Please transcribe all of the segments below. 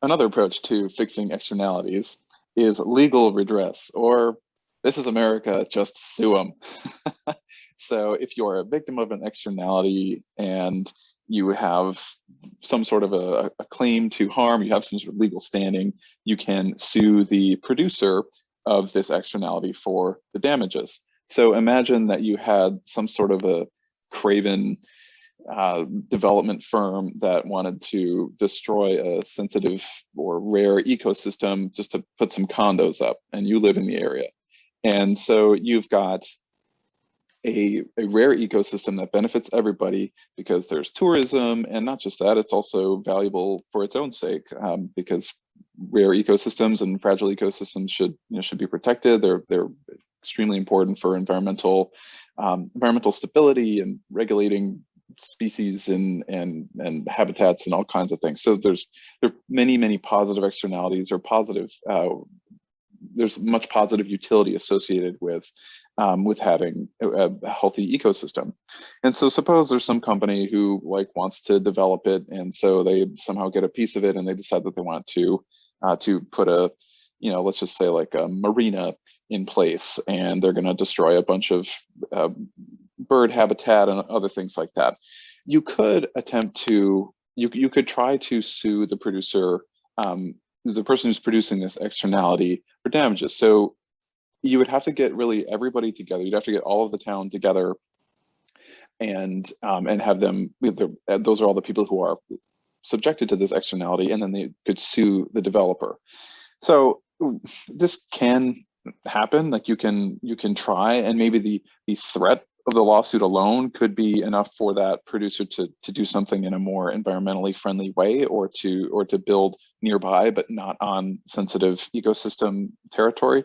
Another approach to fixing externalities is legal redress, or this is America, just sue them. So if you're a victim of an externality and you have some sort of a claim to harm, you have some sort of legal standing, you can sue the producer of this externality for the damages. So imagine that you had some sort of a craven development firm that wanted to destroy a sensitive or rare ecosystem just to put some condos up, and you live in the area. And so you've got a rare ecosystem that benefits everybody because there's tourism, and not just that, it's also valuable for its own sake, because rare ecosystems and fragile ecosystems should be protected. They're extremely important for environmental stability and regulating species and habitats and all kinds of things. So there are many positive externalities, or positive. There's much positive utility associated with having a healthy ecosystem. And so suppose there's some company who wants to develop it, and so they somehow get a piece of it, and they decide that they want to put a, let's just say like a marina in place, and they're going to destroy a bunch of bird habitat and other things like that. You could you could try to sue the producer, the person who's producing this externality, for damages. So you would have to get really everybody together. You'd have to get all of the town together and have them, those are all the people who are subjected to this externality, and then they could sue the developer. So this can happen. Like you can try, and maybe the threat of the lawsuit alone could be enough for that producer to do something in a more environmentally friendly way, or to build nearby but not on sensitive ecosystem territory.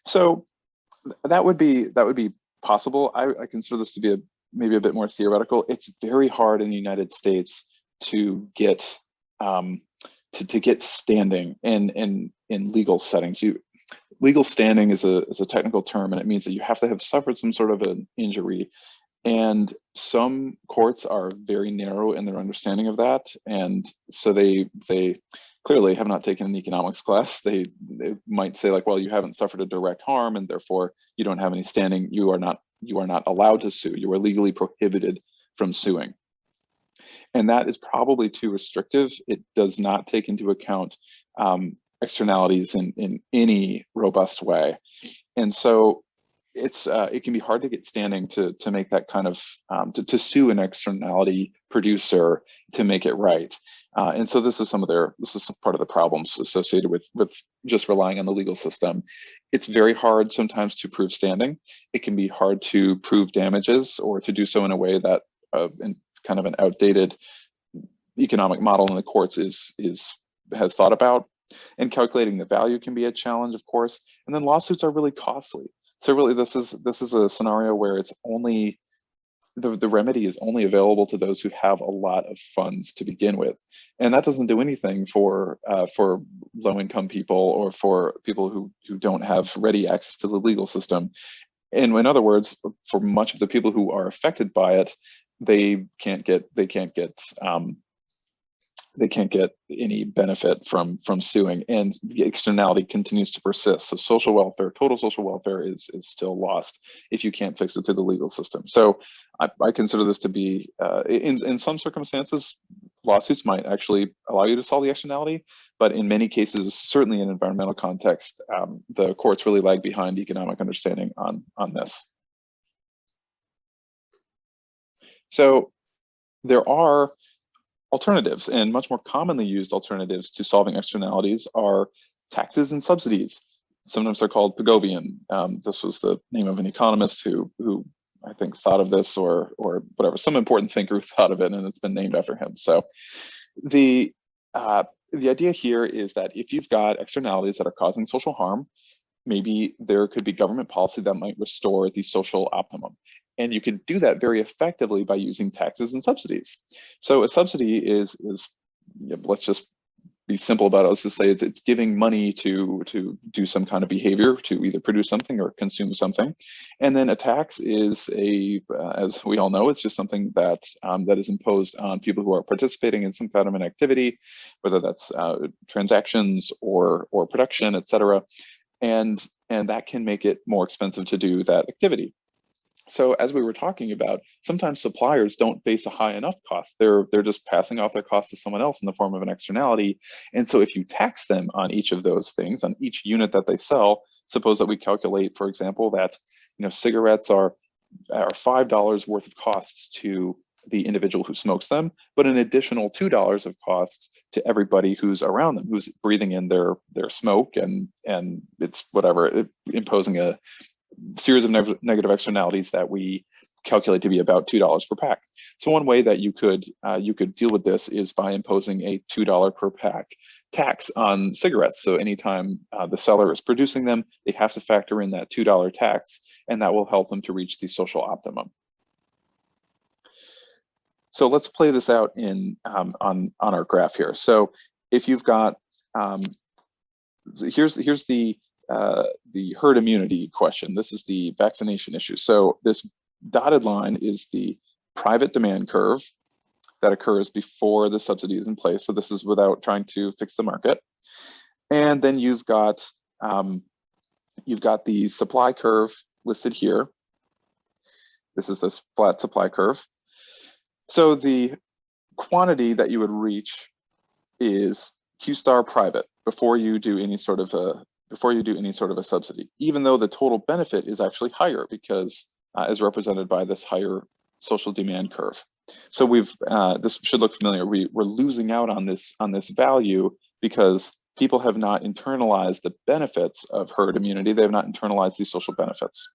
So that would be possible. I consider this to be maybe a bit more theoretical. It's very hard in the United States to get to get standing in legal settings. Legal standing is a technical term, and it means that you have to have suffered some sort of an injury. And some courts are very narrow in their understanding of that, and so they clearly have not taken an economics class. They might say like, well, you haven't suffered a direct harm, and therefore you don't have any standing. You are not allowed to sue. You are legally prohibited from suing. And that is probably too restrictive. It does not take into account externalities in any robust way. And so it can be hard to get standing to make that kind of to sue an externality producer to make it right. And so this is part of the problems associated with just relying on the legal system. It's very hard sometimes to prove standing. It can be hard to prove damages, or to do so in a way that in kind of an outdated economic model in the courts has thought about. And calculating the value can be a challenge, of course. And then lawsuits are really costly. So really, this is a scenario where it's only the remedy is only available to those who have a lot of funds to begin with, and that doesn't do anything for low-income people, or for people who don't have ready access to the legal system. And in other words, for much of the people who are affected by it, they can't get any benefit from suing, and the externality continues to persist. So total social welfare is still lost if you can't fix it through the legal system. So I consider this to be, in some circumstances, lawsuits might actually allow you to solve the externality, but in many cases, certainly in environmental context, the courts really lag behind economic understanding on this. So there are alternatives, and much more commonly used alternatives to solving externalities are taxes and subsidies. Sometimes they're called Pigovian. This was the name of an economist who I think thought of this, or whatever, some important thinker who thought of it, and it's been named after him. So the idea here is that if you've got externalities that are causing social harm, maybe there could be government policy that might restore the social optimum. And you can do that very effectively by using taxes and subsidies. So a subsidy is let's just be simple about it, let's just say it's giving money to do some kind of behavior, to either produce something or consume something. And then a tax is as we all know, it's just something that that is imposed on people who are participating in some kind of an activity, whether that's transactions or production, etc. And that can make it more expensive to do that activity. So as we were talking about, sometimes suppliers don't face a high enough cost. They're just passing off their cost to someone else in the form of an externality. And so if you tax them on each of those things, on each unit that they sell, suppose that we calculate, for example, that cigarettes are $5 worth of costs to the individual who smokes them, but an additional $2 of costs to everybody who's around them, who's breathing in their smoke, and it's whatever, imposing a series of negative externalities that we calculate to be about $2 per pack. So one way that you could deal with this is by imposing a $2 per pack tax on cigarettes. So anytime the seller is producing them, they have to factor in that $2 tax, and that will help them to reach the social optimum. So let's play this out in on our graph here. So if you've got here's the herd immunity question. This is the vaccination issue. So this dotted line is the private demand curve that occurs before the subsidy is in place. So this is without trying to fix the market. And then you've got the supply curve listed here. This is this flat supply curve. So the quantity that you would reach is Q star private before you do any sort of a subsidy, even though the total benefit is actually higher because as represented by this higher social demand curve. So this should look familiar. We're losing out on this value because people have not internalized the benefits of herd immunity. They have not internalized these social benefits.